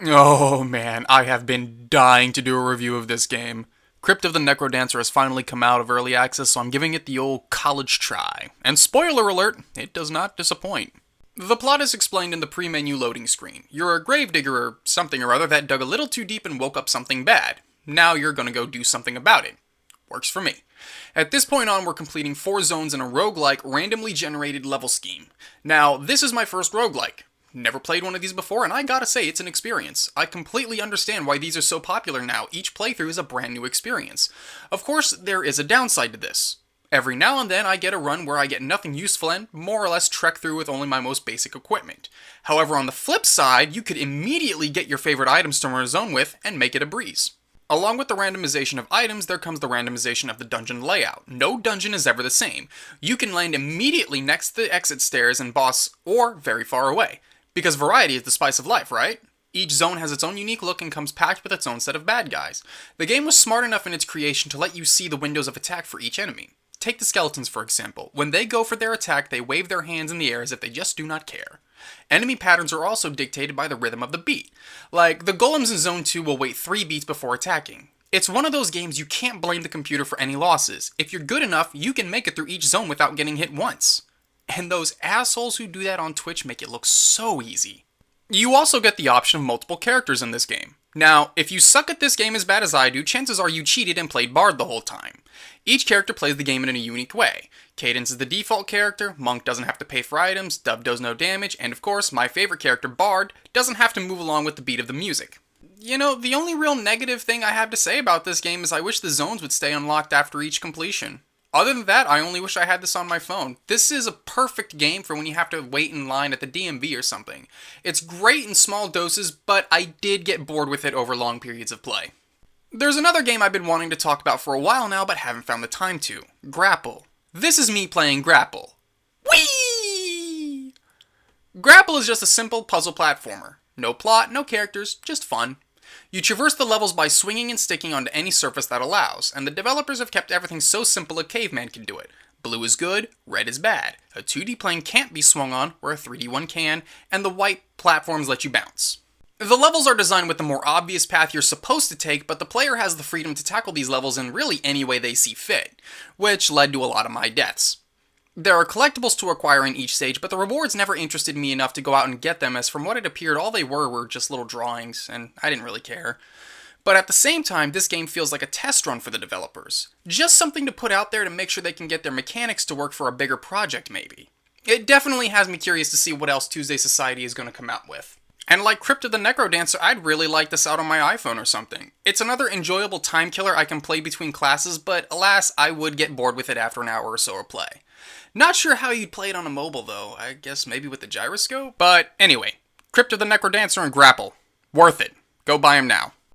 Oh man, I have been dying to do a review of this game. Crypt of the Necrodancer has finally come out of early access, so I'm giving it the old college try. And spoiler alert, it does not disappoint. The plot is explained in the pre-menu loading screen. You're a gravedigger or something or other that dug a little too deep and woke up something bad. Now you're gonna go do something about it. Works for me. At this point on, we're completing 4 zones in a roguelike, randomly generated level scheme. Now, this is my first roguelike. Never played one of these before, and I gotta say, it's an experience. I completely understand why these are so popular now. Each playthrough is a brand new experience. Of course, there is a downside to this. Every now and then, I get a run where I get nothing useful and more or less trek through with only my most basic equipment. However, on the flip side, you could immediately get your favorite items to run a zone with and make it a breeze. Along with the randomization of items, there comes the randomization of the dungeon layout. No dungeon is ever the same. You can land immediately next to the exit stairs and boss, or very far away. Because variety is the spice of life, right? Each zone has its own unique look and comes packed with its own set of bad guys. The game was smart enough in its creation to let you see the windows of attack for each enemy. Take the skeletons for example. When they go for their attack, they wave their hands in the air as if they just do not care. Enemy patterns are also dictated by the rhythm of the beat. Like, the golems in Zone 2 will wait 3 beats before attacking. It's one of those games you can't blame the computer for any losses. If you're good enough, you can make it through each zone without getting hit once. And those assholes who do that on Twitch make it look so easy. You also get the option of multiple characters in this game. Now, if you suck at this game as bad as I do, chances are you cheated and played Bard the whole time. Each character plays the game in a unique way. Cadence is the default character, Monk doesn't have to pay for items, Dub does no damage, and of course, my favorite character, Bard, doesn't have to move along with the beat of the music. You know, the only real negative thing I have to say about this game is I wish the zones would stay unlocked after each completion. Other than that, I only wish I had this on my phone. This is a perfect game for when you have to wait in line at the DMV or something. It's great in small doses, but I did get bored with it over long periods of play. There's another game I've been wanting to talk about for a while now, but haven't found the time to. Grapple. This is me playing Grapple. Whee! Grapple is just a simple puzzle platformer. No plot, no characters, just fun. You traverse the levels by swinging and sticking onto any surface that allows, and the developers have kept everything so simple a caveman can do it. Blue is good, red is bad. A 2D plane can't be swung on, where a 3D one can, and the white platforms let you bounce. The levels are designed with the more obvious path you're supposed to take, but the player has the freedom to tackle these levels in really any way they see fit, which led to a lot of my deaths. There are collectibles to acquire in each stage, but the rewards never interested me enough to go out and get them, as from what it appeared all they were just little drawings, and I didn't really care. But at the same time, this game feels like a test run for the developers. Just something to put out there to make sure they can get their mechanics to work for a bigger project maybe. It definitely has me curious to see what else Tuesday Society is going to come out with. And like Crypt of the Necrodancer, I'd really like this out on my iPhone or something. It's another enjoyable time killer I can play between classes, but alas, I would get bored with it after an hour or so of play. Not sure how you'd play it on a mobile though, I guess maybe with the gyroscope? But anyway, Crypt of the Necrodancer and Grapple. Worth it. Go buy them now.